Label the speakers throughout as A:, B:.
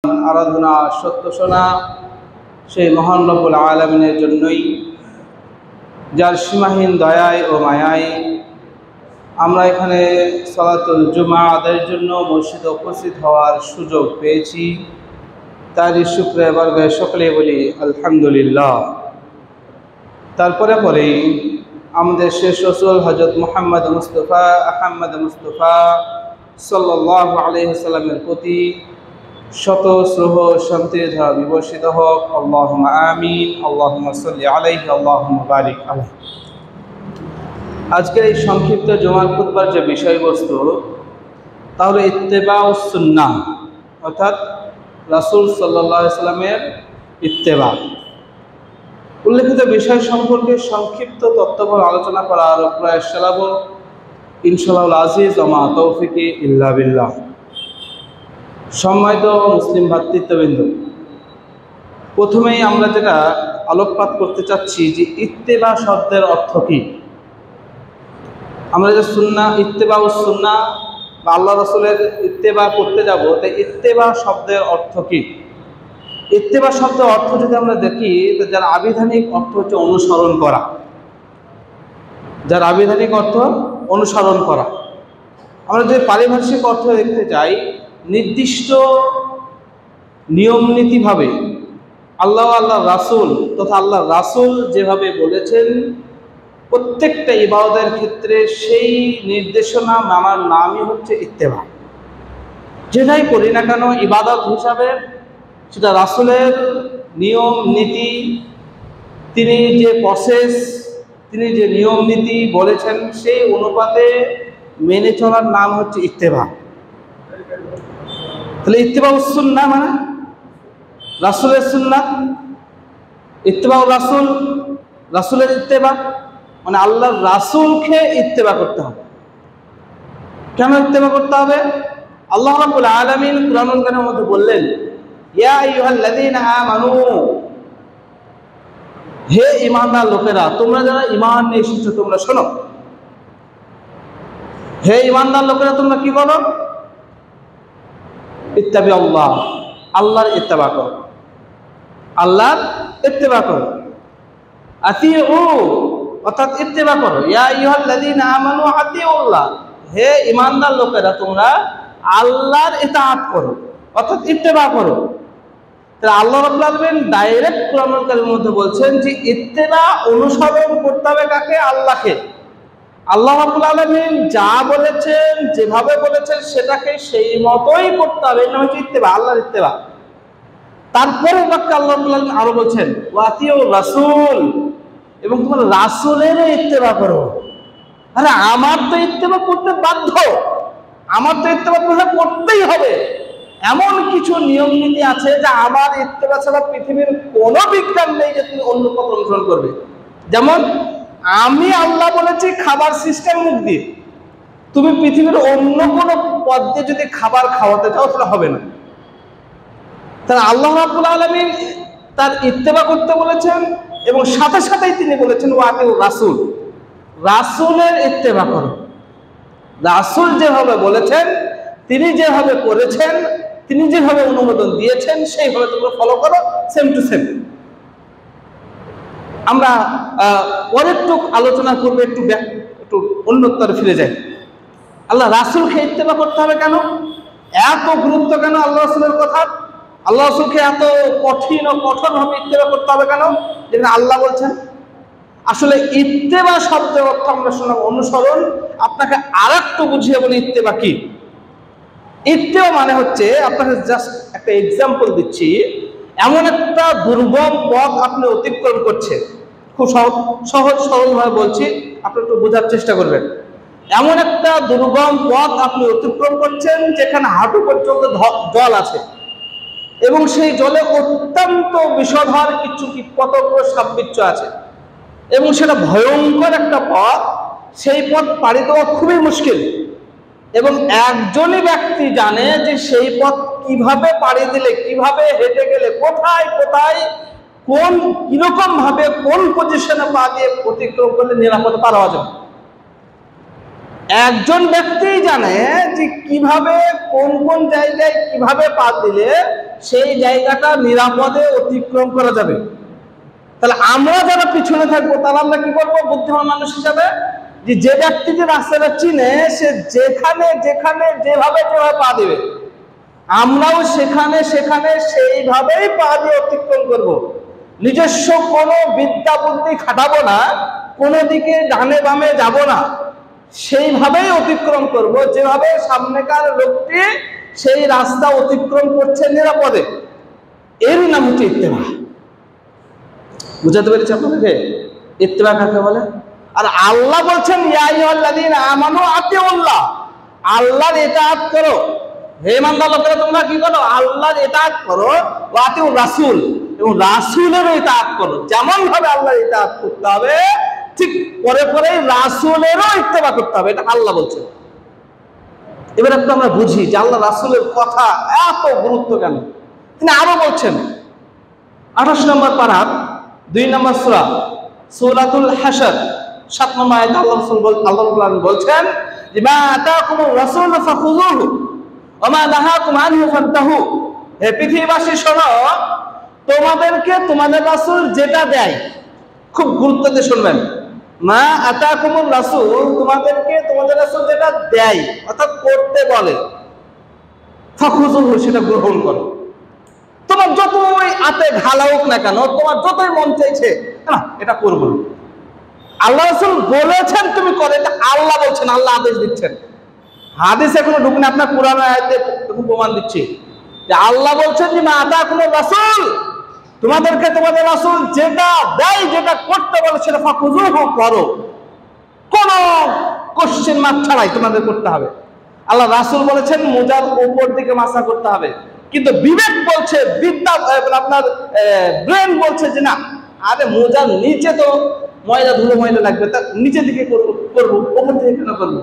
A: আরাধনা সত্য শোনা সেই মহান রব্বুল আলামিনের জন্যই, যার সীমাহীন দয়ায় ও মায়ায় আমরা এখানে সালাতুল জুমা আদায়ের জন্য মসজিদে উপস্থিত হওয়ার সুযোগ পেয়েছি। তারই শুকরিয়া বরগায় সকলে বলি আলহামদুলিল্লাহ। তারপরে আমাদের শেষ রাসূল হযরত মুহাম্মদ মুস্তাফা সাল্লাল্লাহু আলাইহি ওয়াসাল্লামের প্রতি শত স্নেহ শান্তির ধারা বিবর্ষিত হোক। আল্লাহুম্মা আমিন। আল্লাহুম্মা সাল্লি আলাইহি, আল্লাহুম্মা বারিক আলাইহি। আজকের এই সংক্ষিপ্ত জুমার খুতবার যে বিষয়বস্তু, তাহলে ইত্তেবাউস সুন্নাহ, অর্থাৎ রাসূল সাল্লাল্লাহু আলাইহি ওয়াসাল্লামের ইত্তেবা। উল্লেখিত বিষয় সম্পর্কে সংক্ষিপ্ত তত্ত্ববল আলোচনা করার প্রয়াস চালাবো ইনশাআল্লাহুল আজিজ ওয়া মা তৌফিকি ইল্লা বিল্লাহ। সম্মানিত মুসলিম ভ্রাতৃত্ববৃন্দ, প্রথমেই আমরা যেটা আলোকপাত করতে চাচ্ছি যে ইত্তেবা শব্দের অর্থ কী। আমরা যে ইত্তেবাউস সুন্নাহ বা আল্লাহ রাসূলের ইত্তেবা করতে যাব, তাই ইত্তেবা শব্দের অর্থ কী? ইত্তেবা শব্দের অর্থ যদি আমরা দেখি, তো যার আবিধানিক অর্থ হচ্ছে অনুসরণ করা। যার আবিধানিক অর্থ অনুসরণ করা। আমরা যদি পারিভাষিক অর্থ দেখতে যাই, নির্দিষ্ট নিয়ম নীতিভাবে আল্লাহ রাসূল তথা আল্লাহ রাসূল যেভাবে বলেছেন, প্রত্যেকটা ইবাদতের ক্ষেত্রে সেই নির্দেশনা মানার নামই হচ্ছে ইত্তেবা। যেটাই করি না কেন ইবাদত হিসাবে, সেটা রাসূলের নিয়ম নীতি, তিনি যে প্রসেস, তিনি যে নিয়ম নীতি বলেছেন, সেই অনুপাতে মেনে চলার নাম হচ্ছে ইত্তেবা। তাহলে ইত্তেবাউস সুন্নাহ মানে রাসূলের সুন্নাহ, ইত্তেবাউ রাসূল, রাসূলের ইত্তেবা মানে আল্লাহর রাসূলকে ইত্তেবা করতে হবে। কেন ইত্তেবা করতে হবে? আল্লাহ রাব্বুল আলামিন কুরআনুল কারীমের মধ্যে বললেন, ইয়া আইয়ুহাল্লাযীনা আমানু, হে ঈমানদার লোকেরা, তোমরা যারা ঈমান নিয়ে এসেছো তোমরা শোনো। হে ঈমানদার লোকেরা, তোমরা কি বলো? ইত্তাবিউল্লাহ, আল্লাহর ইত্তেবা করো, আল্লাহর ইত্তেবা করো। আতিউ, অর্থাৎ ইত্তেবা করো। ইয়া আইয়ুহাল্লাযীনা আমানু আতিউল্লাহ, হে ঈমানদার লোকেরা, তোমরা আল্লাহর ইতাআত করো, অর্থাৎ ইত্তেবা করো। তাহলে আল্লাহ রাব্বুল আলামিন ডাইরেক্ট কুরআনুল কারীমের মধ্যে বলছেন যে ইত্তেবা, অনুসরণ করতে হবে কাকে? আল্লাহকে। আল্লাহ রাব্বুল আলামিন যা বলেছেন, যেভাবে বলেছেন, সেটাকে সেই মতোই করতে হবে। এটা হচ্ছে ইত্তেবা, আল্লাহর ইত্তেবা। তারপরে বাক্যে আল্লাহ রাব্বুল আলামিন আরো বলছেন ওয়াতিউর রাসূল, এবং তোমরা রাসূলের ইত্তেবা করো। আরে আমার তো ইত্তেবা করতে বাধ্য, আমার তো ইত্তেবা করতেই হবে। এমন কিছু নিয়ম নীতি আছে যা আমার ইত্তেবা ছাড়া পৃথিবীর কোনো বিজ্ঞান নেই যে তুমি অন্য পথ অনুসরণ করবে। যেমন আমি আল্লাহ বলেছি খাবার সিস্টেম মুখ দিয়ে, তুমি পৃথিবীর অন্য কোনো পথ দিয়ে যদি খাবার খাওয়াতে চাও তাহলে হবে না। তাহলে আল্লাহ রাব্বুল আলামিন তার ইত্তেবা করতে বলেছেন, এবং সাথে সাথেই তিনি বলেছেন ওয়াতিউর রাসূল, রাসূলের ইত্তেবা করো। রাসূল যেভাবে বলেছেন, তিনি যেভাবে করেছেন, তিনি যেভাবে অনুমোদন দিয়েছেন, সেইভাবে তোমরা ফলো করো, সেম টু সেম। আমরা পরে একটু আলোচনা করবো, একটু অন্যত্তরে ফিরে যাই। আল্লাহ রাসূলকে ইত্তেবা করতে হবে কেন? এত গুরুত্ব কেন আল্লাহ রাসূলের কথা? আল্লাহ রাসূলকে এত কঠিন ও কঠোরভাবে ইত্তেবা করতে হবে কেন? যেখানে আল্লাহ বলছেন। আসলে ইত্তেবা শব্দের অর্থ আমরা শুনলাম অনুসরণ। আপনাকে আর একটু বুঝিয়ে বলি ইত্তেবা কি। ইত্তেবা মানে হচ্ছে, আপনাকে জাস্ট একটা এক্সাম্পল দিচ্ছি, এমন একটা দুর্গম পথ আপনি অতিক্রম করছেন। খুব সহজ সরলভাবে বলছি, আপনি একটু বোঝার চেষ্টা করবেন। এমন একটা দুর্গম পথ আপনি অতিক্রম করছেন যেখানে হাঁটু পর্যন্ত জল আছে, এবং সেই জলে অত্যন্ত বিষধর কিছু কীটপতঙ্গ সাপবিচ্ছু আছে, এবং সেটা ভয়ঙ্কর একটা পথ। সেই পথ পাড়ি দেওয়া খুবই মুশকিল, এবং একজনই ব্যক্তি জানে যে সেই পথ কিভাবে পাড়ি দিলে, কিভাবে হেঁটে গেলে, কোথায় কোথায় কোন কিরকম ভাবে কোন পজিশনে পা দিয়ে অতিক্রম করলে নিরাপদে পার হওয়া যাবে। একজন ব্যক্তি জানে যে কিভাবে কোন কোন জায়গায় কিভাবে পা দিলে সেই জায়গাটা নিরাপদে অতিক্রম করা যাবে। তাহলে আমরা যারা পিছনে থাকবো তাহলে আমরা কি করবো বুদ্ধিমান মানুষ হিসাবে, যে ব্যক্তি যে রাস্তাটা চিনে সে যেখানে যেখানে যেভাবে যেভাবে পা দিবে আমরাও সেখানে সেখানে সেইভাবেই পা দিয়ে অতিক্রম করব। নিজস্ব কোনো বিদ্যা বুদ্ধি খাটাবো না, কোনো দিকে ডানে বামে যাব না, সেইভাবেই অতিক্রম করব যেভাবে সামনেকার লোকটি সেই রাস্তা অতিক্রম করছে নিরাপদে। এর নাম হচ্ছে ইত্তেবা। বুঝাতে পেরেছি আপনাদেরকে ইত্তেবা কাকে বলে? আর আল্লাহ বলছেন ইয়া আইয়ুহাল্লাযীনা আমানু আতিউল্লাহ, আল্লাহর ইতাআত করো। হে ইমানদার লোকেরা তোমরা কি করো? আল্লাহর ইতাআত করো। ওয়া আতিউর রাসূল, এবং রাসূলেরও ইতাআত করো। যেমন ভাবে আল্লাহর ইতাআত করতে হবে ঠিক পরে পরে রাসূলেরও ইত্তেবা করতে হবে, এটা আল্লাহ বলছেন। এবার একটু আমরা বুঝি যে আল্লাহ রাসূলের কথা এত গুরুত্ব কেন। তিনি আরো বলছেন 28 নম্বর পারা 2 নম্বর সূরা সূরাতুল হাশর 7 নম্বর আয়াতে আল্লাহ বলছেন যে মা আতাকুমুর রাসূল ফাখুযুহু ওয়া মা নাহাকুম আনহু ফান্তাহু। হে পৃথিবীবাসী শোনো, তোমাদেরকে তোমাদের রাসূল যেটা দেয়, খুব গুরুত্ব দিয়ে শুনবেন, মা আতাকুমুর রাসূল, তোমাদেরকে তোমাদের রাসূল যেটা দেয় অর্থাৎ করতে বলে, ফাখুযুহু, সেটা গ্রহণ করো। তোমার যতই হাতে ঘালা হোক না কেন, তোমার যতই মন চাইছে না এটা করবো না, আল্লাহ রাসূল বলেছেন তুমি করে, এটা আল্লাহ বলছেন, আল্লাহ আদেশ দিচ্ছেন। হাদিস এখনো ঢুকুন, আপনার কোরআন আয়াতে প্রমাণ দিচ্ছি যে আল্লাহ বলছেন যে মা আতাকুমুর রাসূল, তোমাদেরকে তোমাদের রাসূল যেটা দেয়, যেটা করতে বলে সেটা ফাখুযুহু, করো। কোন কোশ্চেন মার্ক ছাড়াই তোমাদের করতে হবে। আল্লাহ রাসূল বলেছেন মোজার উপর দিকে মাসা করতে হবে, কিন্তু বিবেক বলছে, বিদ্যা আপনার ব্রেন বলছে যে না, আরে মোজার নিচে তো ময়লা ধুলো ময়লা লাগবে, তা নিচে দিকে করবো, উপর দিকে কেন করবো?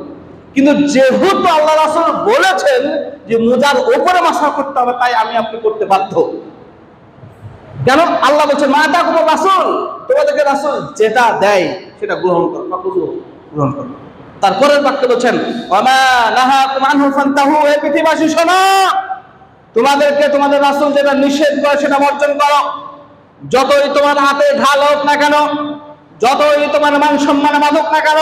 A: কিন্তু যেহেতু আল্লাহ রাসূল বলেছেন যে মোজার উপরে মাসা করতে হবে, তাই আমি আপনি করতে বাধ্য। কেন? আল্লাহ বলছেন মা আতাকুমুর রাসূল, তোমাদেরকে রাসূল যেটা দেয় সেটা গ্রহণ করো, গ্রহণ করো। তারপরের বাক্যে বলছেন ওয়া মা নাহাকুম আনহু ফান্তাহু, হে পৃথিবীবাসী শোনো, তোমাদেরকে তোমাদের রাসূল যেটা নিষেধ করে সেটা বর্জন করো। যতই তোমার হাতে ঢাল হোক না কেন, যতই তোমার মান সম্মান বাঁধুক না কেন,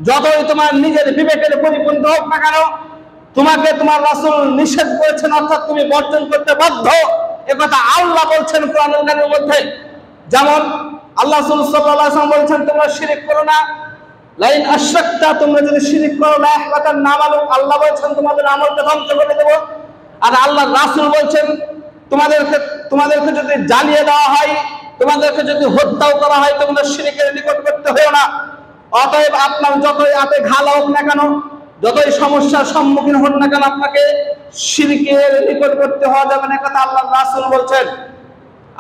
A: যতই তোমার নিজের বিবেকের পরিপন্থী হোক না কেন, তোমাকে তোমার রাসূল নিষেধ করেছেন, অর্থাৎ তুমি বর্জন করতে বাধ্য। একথা আল্লাহ বলছেন কোরআনুল কারীমের মধ্যে। যেমন আল্লাহ রাসূল সাল্লাল্লাহু আলাইহি ওয়াসাল্লাম বলেছেন তোমরা শিরক করো না, লাইন আশরাকতা, তোমরা যদি শিরক করো লা ইয়াহবাতান আমালুক, আল্লাহ বলছেন তোমাদের আমলকে ধ্বংস করে দেব। আর আল্লাহ রাসূল বলছেন তোমাদেরকে যদি জ্বালিয়ে দেওয়া হয়, তোমাদেরকে যদি হত্যাও করা হয়, তোমরা শিরকের নিকটবর্তী হও না। অতএব আপনার যতই হাতে ঘালা হোক না কেন, যতই সমস্যার সম্মুখীন হন না কেন, আপনাকে শিরকের নিকটবর্তী হওয়া যাবে না, কথা আল্লাহ রাসূল বলছেন।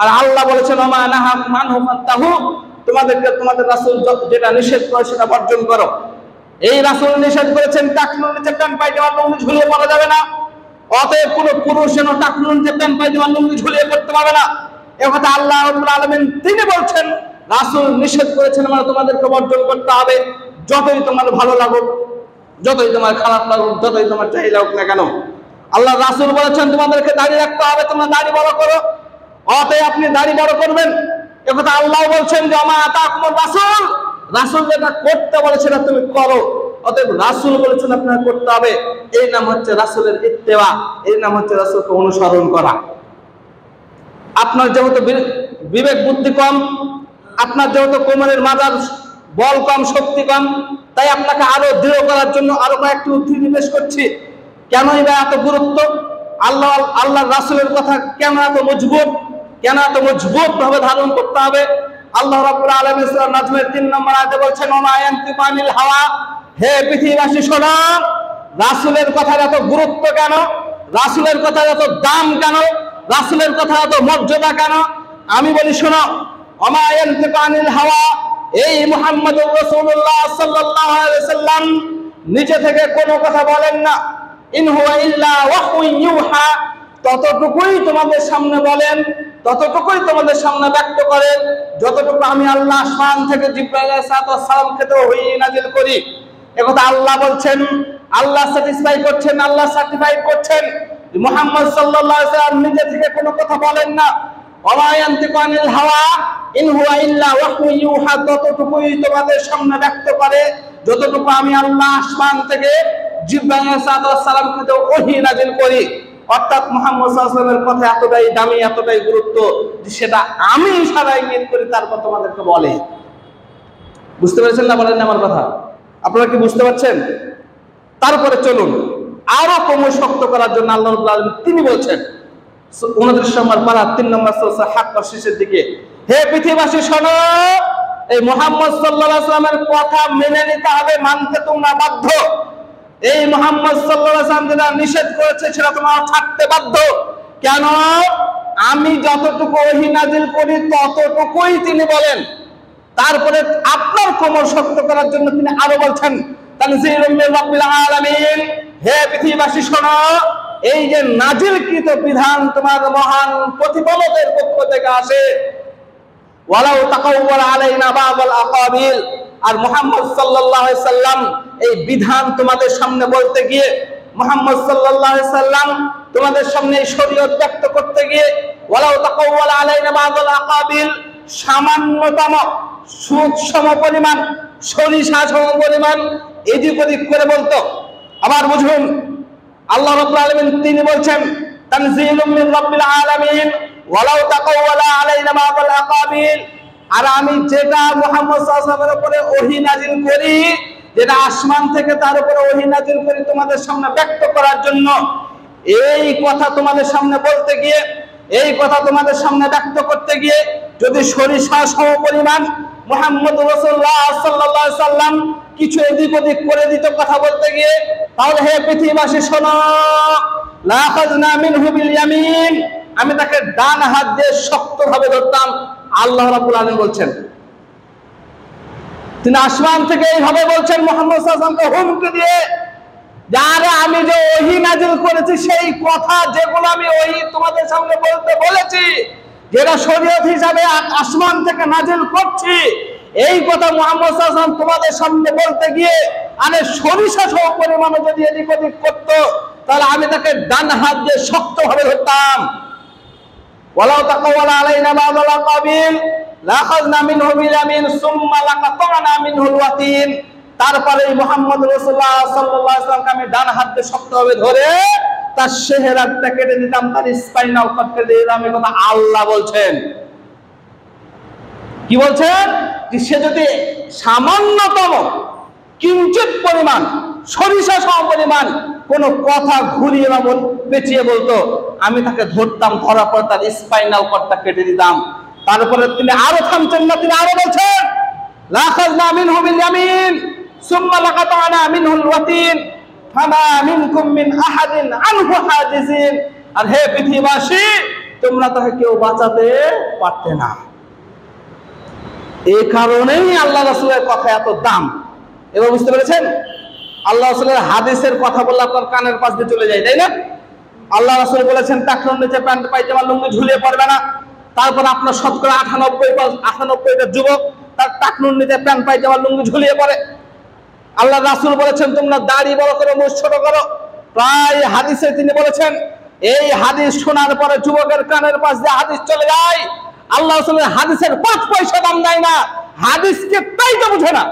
A: আর আল্লাহ বলেছেন ওয়া মা নাহাকুম আনহু ফান্তাহু, তোমাদেরকে তোমাদের রাসূল যেটা নিষেধ করে সেটা বর্জন করো। এই রাসূল নিষেধ করেছেন টাকনুর নিচে প্যান্ট পায়জামা লুঙ্গি ঝুলিয়ে পরা যাবে না। অতএব কোনো পুরুষ যেন টাকনুর নিচে প্যান্ট পায়জামা লুঙ্গি ঝুলিয়ে পড়তে পারবে না, এ কথা আল্লাহ রাব্বুল আলামিন তিনি বলছেন। রাসূল নিষেধ করেছেন মানে তোমাদেরকে বর্জন করতে হবে, যতই তোমার ভালো লাগুক, যতই তোমার খারাপ লাগুক, যতই তোমার চাই লাগুক না কেন। আল্লাহ রাসূল বলেছেন তোমাদেরকে দাড়ি রাখতে হবে, তোমরা দাড়ি বড় করো, অতএব আপনি দাড়ি বড় করবেন, এ কথা আল্লাহ বলছেন যে ওয়া মা আতাকুমুর রাসূল, রাসূল যেটা করতে বলে সেটা তুমি করো। অতএব রাসূল বলেছেন আপনারা করতে হবে, এই নাম হচ্ছে রাসূলের ইত্তেবা, এই নাম হচ্ছে রাসূলকে অনুসরণ করা। আপনার যেহেতু বিবেক বুদ্ধি কম, আপনার যেহেতু কোমরের মাজার বল কম, শক্তি কম, তাই আপনাকে আরো দৃঢ় করার জন্য আরো কয়েকটি উদ্ধৃতি পেশ করছি। কেন এটা এত গুরুত্ব? আল্লাহ রাসূলের কথা কেন এত মজবুত, কেন এত মজবুত ভাবে ধারণ করতে হবে? আল্লাহ রাব্বুল আলামিন সূরা নাজমের 3 নম্বর আয়াতে বলছেন ওয়া মা ইয়ানতিকু আনিল হাওয়া, হে পৃথিবীবাসী শোনো, রাসূলের কথার এত গুরুত্ব কেন, রাসূলের কথার এত দাম কেন, রাসূলের কথা এত মর্যাদা কেন? আমি বলি শোনো, ওয়া মা ইয়ানতিকু আনিল হাওয়া, এই মুহাম্মদুর রাসূলুল্লাহ সাল্লাল্লাহু আলাইহি ওয়াসাল্লাম নিজে থেকে কোনো কথা বলেন না। ইন হুয়া ইল্লা ওয়াহয়ুন ইউহা, ততটুকুই তোমাদের সামনে বলেন, ততটুকুই তোমাদের সামনে ব্যক্ত করেন যতটুকু আমি আল্লাহ আসমান থেকে জিবরাইল আলাইহিস সালামকে তো ওহী নাযিল করি। একথা আল্লাহ বলছেন, আল্লাহ স্যাটিসফাই করছেন, আল্লাহ সার্টিফাইড করছেন। মুহাম্মদ সাল্লাল্লাহু আলাইহি ওয়াসাল্লাম নিজে থেকে কোনো কথা বলেন না। ওয়া ইয়ানতিকু আনিল হাওয়া ইন হুয়া ইল্লা ওয়াহয়ু ইউহা, ততটুকুই তোমাদের সামনে ব্যক্ত করে যতটুকু আমি আল্লাহ আসমান থেকে জিবরাইল আলাইহিস সালামকে ওহী নাযিল করি। অর্থাৎ মুহাম্মদ সাল্লাল্লাহু আলাইহি ওয়াসাল্লামের কথা এতটাই দামি, এতটাই গুরুত্ব যে সেটা আমি ইশারা ইঙ্গিত করি তারপর তোমাদেরকে বলে। বুঝতে পেরেছেন না বলেন আমার কথা? আপনারা কি বুঝতে পারছেন? তারপরে চলুন আরো কোমর শক্ত করার জন্য আল্লাহ রাব্বুল আলামিন তিনি বলছেন 29 নম্বর পারা 3 নম্বর সূরা হাক্কার শেষের দিকে, হে পৃথিবীবাসী শোনো, এই মুহাম্মদ সাল্লাল্লাহু আলাইহি ওয়াসাল্লামের কথা মেনে নিতে হবে, মানতে তোমরা বাধ্য। এই মুহাম্মদ সাল্লাল্লাহু আলাইহি ওয়াসাল্লাম যেটা নিষেধ করেছে সেটা তোমরা ছাড়তে বাধ্য। কেন? আমি যতটুকু ওহী নাযিল করি ততটুকুই তিনি বলেন। তারপরে আপনার কোমর শক্ত করার জন্য তিনি আরো বলছেন তানজিলুম মির রাব্বিল আলামিন, হে পৃথিবীবাসী শোনো, এই যে নাজিলকৃত বিধান তোমার মহান প্রতিপালকের পক্ষ থেকে আসে। ওয়ালাউ তাকাওয়ালা আলাইনা বা'দাল আকাবিল, আর মুহাম্মদ সাল্লাল্লাহু আলাইহি সাল্লাম এই বিধান তোমাদের সামনে বলতে গিয়ে, মুহাম্মদ সাল্লাল্লাহু আলাইহি সাল্লাম তোমাদের সামনে এই শরীয়ত ব্যক্ত করতে গিয়ে ওয়ালাউ তাকাওয়ালা আলাইনা বা'দাল আকাবিল, সামান্যতম সুদ সম পরিমাণ, সরিষা সম পরিমাণ এদিক ওদিক করে বলতো। আবার বুঝুন, আল্লাহ রাব্বুল আলামিন তিনি বলছেন তানজিলুম মির রাব্বিল আলামিন ওয়ালাউ তাকাওয়ালা আলাইনা বা'দাল আকাবিল, আর আমি যেটা মুহাম্মদ সাল্লাল্লাহু আলাইহি ওয়াসাল্লামের উপরে ওহী নাযিল করি, যেটা আসমান থেকে তার উপরে ওহী নাযিল করি তোমাদের সামনে ব্যক্ত করার জন্য, এই কথা তোমাদের সামনে বলতে গিয়ে, এই কথা তোমাদের সামনে ব্যক্ত করতে গিয়ে যদি সরিষা সম পরিমাণ মুহাম্মদ রাসূলুল্লাহ সাল্লাল্লাহু আলাইহি ওয়াসাল্লাম কিছু এদিক ওদিক করে দিত কথা বলতে গিয়ে, তাহলে হে পৃথিবীবাসী শোনো, লা আখাযনা মিনহু বিল ইয়ামিন, আমি তাকে ডান হাত দিয়ে শক্তভাবে ধরতাম। আল্লাহ রাব্বুল আলামিন বলছেন, তিনি আসমান থেকে এইভাবে বলছেন মুহাম্মদ সাল্লাল্লাহু আলাইহি ওয়াসাল্লামকে হুমকি দিয়ে, যারা আমি যে ওহী নাযিল করেছি সেই কথা যেগুলো আমি ওহী তোমাদের সামনে বলতে বলেছি, যেটা শরীয়ত হিসাবে আসমান থেকে নাযিল করছি, এই কথা মুহাম্মদ সাল্লাল্লাহু আলাইহি ওয়াসাল্লাম তোমাদের সামনে বলতে গিয়ে আরে সরিষা সহ পরিমাণে যদি এদিক ওদিক করতো, তাহলে আমি তাকে ডান হাত দিয়ে শক্তভাবে ধরতাম। ওয়ালাউ তাকাওয়ালা আলাইনা বা'দাল আকাবিল লাখাযনা মিনহু বিল ইয়ামিন সুম্মা লাকাতানা মিনহুল ওয়াতিন, তারপরে মুহাম্মদ রাসূলুল্লাহ সাল্লাল্লাহু আলাইহি ওয়াসাল্লামকে আমি ডান হাত দিয়ে শক্তভাবে ধরে তার শেহরাতটা কেটে দিতাম, তার স্পাইনাল কর্ড কেটে দিতাম। এই কথা আল্লাহ বলছেন। কি বলছেন? যে সে যদি সামান্যতম কিঞ্চিত পরিমাণ সরিষা সম পরিমাণ কোন কথা ঘুরিয়ে বা পেঁচিয়ে বলতো, আমি তাকে ধরতাম, ধরার পর তার স্পাইনাল কর্ডটা কেটে দিতাম। তারপরে তিনি আরো থামছেন না, তিনি আরো বলছেন লাখাযনা মিনহু বিল ইয়ামিন সুম্মা লাকাতানা মিনহুল ওয়াতিন ফামা মিনকুম মিন আহাদিন আনহু হাজিজিন, আর হে পৃথিবীবাসী তোমরা তাকে কেউ বাঁচাতে পারতে না। এই কারণেই আল্লাহ রাসূলের কথা এত দাম। এবার বুঝতে পেরেছেন? আল্লাহ রাসূলের হাদিসের কথা বললে আপনার কানের পাশ দিয়ে চলে যায়, তাই না? আল্লাহ রাসূল বলেছেন টাকনুর নিচে প্যান্ট পায়জামা লুঙ্গি ঝুলিয়ে পড়বে না। তারপর আপনার শতকরা 98টা যুবক তার টাকনুর নিচে প্যান্ট পায়জামা লুঙ্গি ঝুলিয়ে পড়ে। আল্লাহ রাসূল বলেছেন তোমরা দাড়ি বড় করো, মুখ ছোট করো। প্রায় হাদিসে তিনি বলেছেন, এই হাদিস শোনার পরে যুবকের কানের পাশ দিয়ে হাদিস চলে যায়, আল্লাহ রাসূলের হাদিসের 5 পয়সা দাম দেয় না, হাদিসকে তাই তো বুঝে না।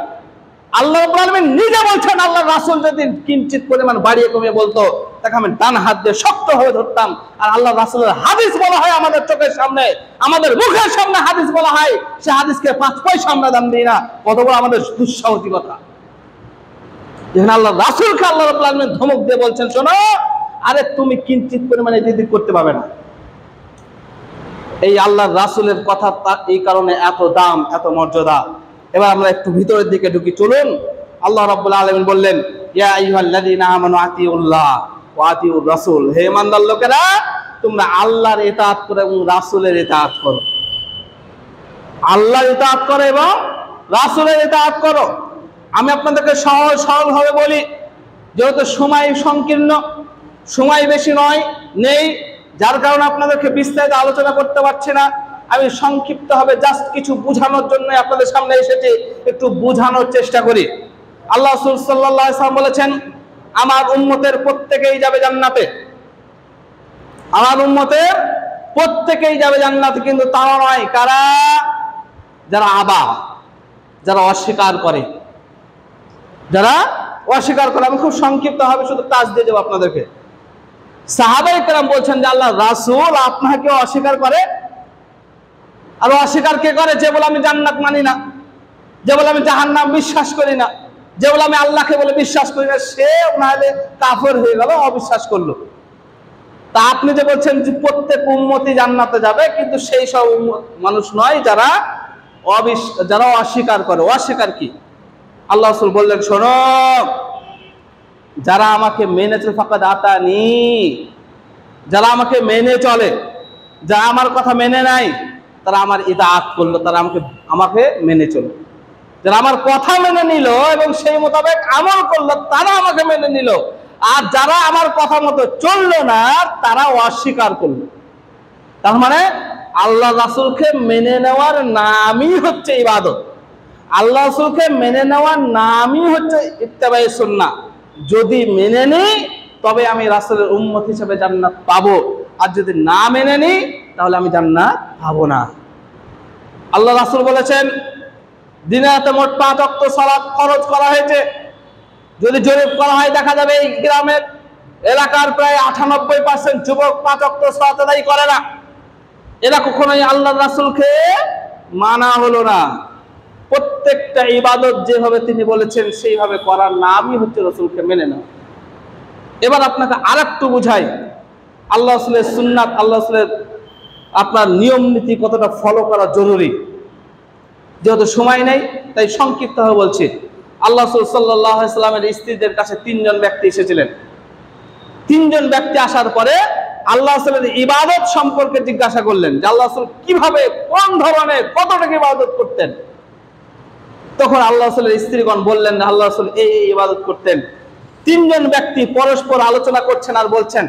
A: আল্লাহ রাব্বুল আলামিন নিজে বলছেন, আল্লাহ রাসূল যদি কিঞ্চিত পরিমাণ বাড়িয়ে কমিয়ে বলতো, তাকে আমি ডান হাত দিয়ে শক্ত হয়ে ধরতাম। আর আল্লাহ রাসূলের হাদিস বলা হয় আমাদের চোখের সামনে, আমাদের মুখের সামনে হাদিস বলা হয়, সে হাদিসকে 5 পয়সা আমরা দাম দিই না। কত বড় আমাদের দুঃসাহসিকতা! যেখানে আল্লাহ রাসূলকে আল্লাহ রাব্বুল আলামিন ধমক দিয়ে বলছেন, শোনো, আরে তুমি কিঞ্চিত পরিমাণে দিদি করতে পারবে না। এই আল্লাহ রাসূলের কথা এই কারণে এত দাম, এত মর্যাদা। এবার আমরা একটু ভিতরের দিকে ঢুকি, চলুন। আল্লাহ রাব্বুল আলামিন বললেন, ইয়া আইয়ুহাল্লাযীনা আমানু আতিউল্লাহ ওয়া আতিউর রাসূল, হে ঈমানদার লোকেরা তোমরা আল্লাহর ইতাআত করো এবং রাসূলের ইতাআত করো। আল্লাহর ইতাআত করো এবং রাসূলের ইতাআত করো। আমি আপনাদেরকে সহজ সরলভাবে বলি, যেহেতু সময় সংকীর্ণ, সময় বেশি নেই, যার কারণে আপনাদেরকে বিস্তারিত আলোচনা করতে পারছি না। আমি সংক্ষিপ্ত হবে জাস্ট কিছু বোঝানোর জন্য আপনাদের সামনে এসেছি, একটু বোঝানোর চেষ্টা করি। আল্লাহ রাসূল সাল্লাল্লাহু আলাইহি ওয়াসাল্লাম বলেছেন, আমার উম্মতের প্রত্যেকেই যাবে জান্নাতে, আমার উম্মতের প্রত্যেকেই যাবে জান্নাতে, কিন্তু তারা নয় কারা? যারা আবা, যারা অস্বীকার করে, যারা অস্বীকার করে। আমি খুব সংক্ষিপ্ত ভাবে শুধু কাজ দিয়ে দেবো আপনাদেরকে। সাহাবায়ে কেরাম বলছেন যে আল্লাহ রাসূল আপনাকে অস্বীকার করে। আর অস্বীকার কে করে? যে বলে আমি জান্নাত মানি না, যে বলে আমি জাহান্নাম বিশ্বাস করি না, যে বলে আমি আল্লাহকে বলে বিশ্বাস করি না, সে নাহলে কাফের হয়ে গেল, অবিশ্বাস করলো। তা আপনি যে বলছেন যে প্রত্যেক উম্মতি জান্নাতে যাবে, কিন্তু সেই সব মানুষ নয় যারা যারা অস্বীকার করে। অস্বীকার কি? আল্লাহ রাসূল বললেন, শোনো, যারা আমাকে মেনে চলে, ফাকাদ আতানি, যারা আমাকে মেনে চলে, যারা আমার কথা মেনে নাই, তারা আমার ইতাআত করলো, তারা আমাকে মেনে চলল। যারা আমার কথা মেনে নিল এবং সেই মোতাবেক আমল করলো, তারা আমাকে মেনে নিল। আর যারা আমার কথা মতো চললো না, তারা অস্বীকার করলো। তার মানে আল্লাহ রাসূলকে মেনে নেওয়ার নামই হচ্ছে ইবাদত। আল্লাহ রাসূলকে মেনে নেওয়ার নামই হচ্ছে ইত্তেবায়ে সুন্নাহ। যদি মেনে নিই তবে আমি রাসূলের উম্মত হিসেবে জান্নাত পাবো, আর যদি না মেনে নিই তাহলে আমি জান্নাত পাবো না। আল্লাহ রাসূল বলেছেন, দিনে রাতে মোট 5 ওয়াক্ত সালাত ফরজ করা হয়েছে। যদি জরিপ করা হয় দেখা যাবে এই গ্রামের এলাকার প্রায় 98% যুবক 5 ওয়াক্ত সালাত আদায় করে না। এরা কখনোই আল্লাহ রাসূলকে মানা হলো না। প্রত্যেকটা ইবাদত যেভাবে তিনি বলেছেন সেইভাবে করার নামই হচ্ছে রাসূলকে মেনে নেওয়া। এবার আপনাকে আরেকটু বুঝাই আল্লাহ রাসূলের সুন্নাত, আল্লাহ রাসূলের আপনার নিয়ম নীতি কতটা ফলো করা জরুরি। যেহেতু সময় নেই তাই সংক্ষিপ্তভাবে বলছি। আল্লাহ রাসূল সাল্লাল্লাহু আলাইহি ওয়াসাল্লামের স্ত্রীদের কাছে 3 জন ব্যক্তি এসেছিলেন। 3 জন ব্যক্তি আসার পরে আল্লাহ রাসূলের ইবাদত সম্পর্কে জিজ্ঞাসা করলেন যে আল্লাহ রাসূল কিভাবে, কোন ধরনের, কতটুকু ইবাদত করতেন। তখন আল্লাহ রাসূলের স্ত্রীগণ বললেন যে আল্লাহ রাসূল এই ইবাদত করতেন। 3 জন ব্যক্তি পরস্পর আলোচনা করছেন আর বলছেন,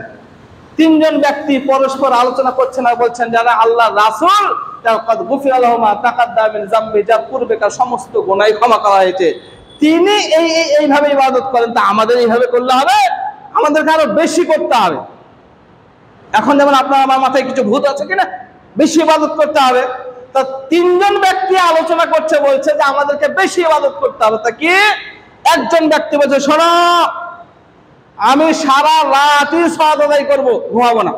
A: 3 জন ব্যক্তি পরস্পর আলোচনা করছেন আর বলছেন, যারা আল্লাহ রাসূল তাকাদ গুফিরা লাহু মা তাকাদ্দামা মিন যামবি, যা পূর্বেকার সমস্ত গুনাহ ক্ষমা করা হয়েছে। তিনি এইভাবে ইবাদত করেন, তা আমাদের এইভাবে করলে হবে? আমাদেরকে আরো বেশি করতে হবে। এখন যেমন আপনার আমার মাথায় কিছু ভূত আছে কিনা, বেশি ইবাদত করতে হবে। তা 3 জন ব্যক্তি আলোচনা করছে, বলছে যে আমাদেরকে বেশি ইবাদত করতে হবে। তা কি? একজন ব্যক্তি বলছে, শোনো, আমি সারা রাতই সালাত আদায় করবো, ঘুমাবো না।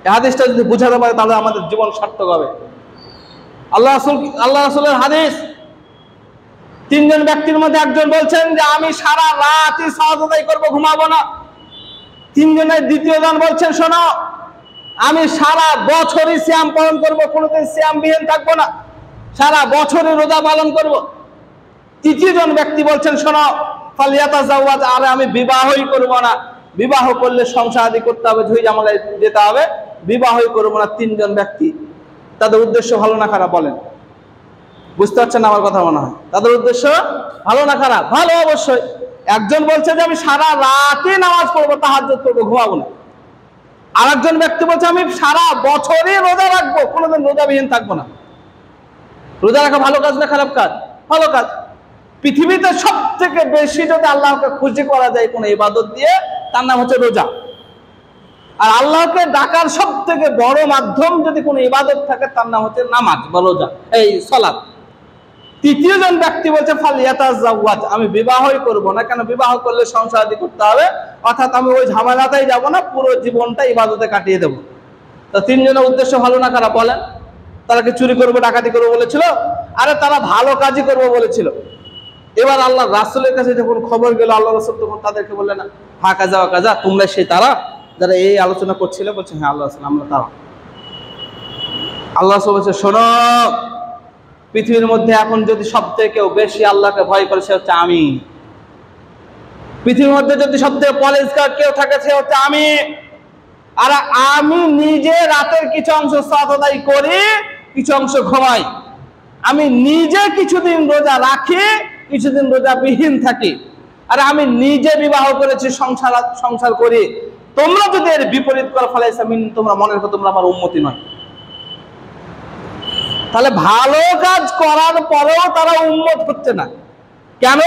A: এই হাদিসটা যদি বুঝাতে পারে তাহলে আমাদের জীবন সার্থক হবে। আল্লাহ রাসূলের হাদিস। 3 জন ব্যক্তির মধ্যে একজন বলছেন যে আমি সারা রাতই সালাত আদায় করবো, ঘুমাবো না। 3 জনের দ্বিতীয় জন বলছেন, শোনো, আমি সারা বছরই সিয়াম পালন করবো, কোনোদিন সিয়াম বিহীন থাকবো না, সারা বছরই রোজা পালন করব। তৃতীয় জন ব্যক্তি বলছেন, শোনো, ফালিয়াতাজাওয়াজ, আরে আমি বিবাহই করব না, বিবাহ করলে সংসার আদি করতে হবে, ঝুই জামালায় যেতে হবে, বিবাহই করব না। 3 জন ব্যক্তি, তাদের উদ্দেশ্য ভালো না খারাপ বলেন? বুঝতে পারছেন আমার কথা মনে হয়? তাদের উদ্দেশ্য ভালো না খারাপ? ভালো অবশ্যই। একজন বলছে যে আমি সারা রাতই নামাজ পড়বো, তাহাজ্জুদ করবো, ঘুমাবো না। আর একজন ব্যক্তি বলছে আমি সারা বছরই রোজা রাখবো, কোনোদিন রোজাবিহীন থাকবো না। রোজা রাখা ভালো কাজ না খারাপ কাজ? ভালো কাজ। পৃথিবীতে সব থেকে বেশি যদি আল্লাহকে খুশি করা যায় কোনো ইবাদত দিয়ে, তার নাম হচ্ছে রোজা। আর আল্লাহকে ডাকার সব থেকে বড় মাধ্যম যদি কোনো ইবাদত থাকে, তার নাম হচ্ছে নামাজ বা রোজা, এই সালাত। তৃতীয় জন ব্যক্তি বলছে ফালিয়াতাজাওয়াজ, আমি বিবাহই করব না। কেন? বিবাহ করলে সংসার আদি করতে হবে, অর্থাৎ আমি ওই ঝামেলাতেই যাব না, পুরো জীবনটা ইবাদতে কাটিয়ে দেবো। তা 3 জনের উদ্দেশ্য ভালো না খারাপ বলেন? তারা কি চুরি করবো, ডাকাতি করবো বলেছিল? আরে তারা ভালো কাজই করবো বলেছিল। এবার আল্লাহ রাসূলের কাছে যখন খবর গেল, আল্লাহ রাসূল তখন তাদেরকে বললেন, হ্যাঁ কাজা কাজা, তোমরা সেই তারা যারা এই আলোচনা করছিলে? বলছে, হ্যাঁ আল্লাহ রাসূল, আমরা তারা। আল্লাহ রাসূল বলছে, শোনো, পৃথিবীর মধ্যে এখন যদি সব থেকে কেউ বেশি আল্লাহকে ভয় করে, সে হচ্ছে আমি। পৃথিবীর মধ্যে যদি সব থেকে পরেজগার কেউ থাকে, সে হচ্ছে আমি। আর আমি নিজে রাতের কিছু অংশ সালাত আদায় করি, কিছু অংশ ঘুমাই। আমি নিজে কিছুদিন রোজা রাখি, কিছুদিন রোজা বিহীন থাকি। আর আমি নিজে বিবাহ করেছি, সংসার করি। তোমরা যদি এর বিপরীত করো, ফালাইসা মিন্নি, তোমরা মনে রাখো তোমরা আমার উম্মতি নয়। তাহলে ভালো কাজ করার পরেও তারা উম্মত হচ্ছে না। কেন?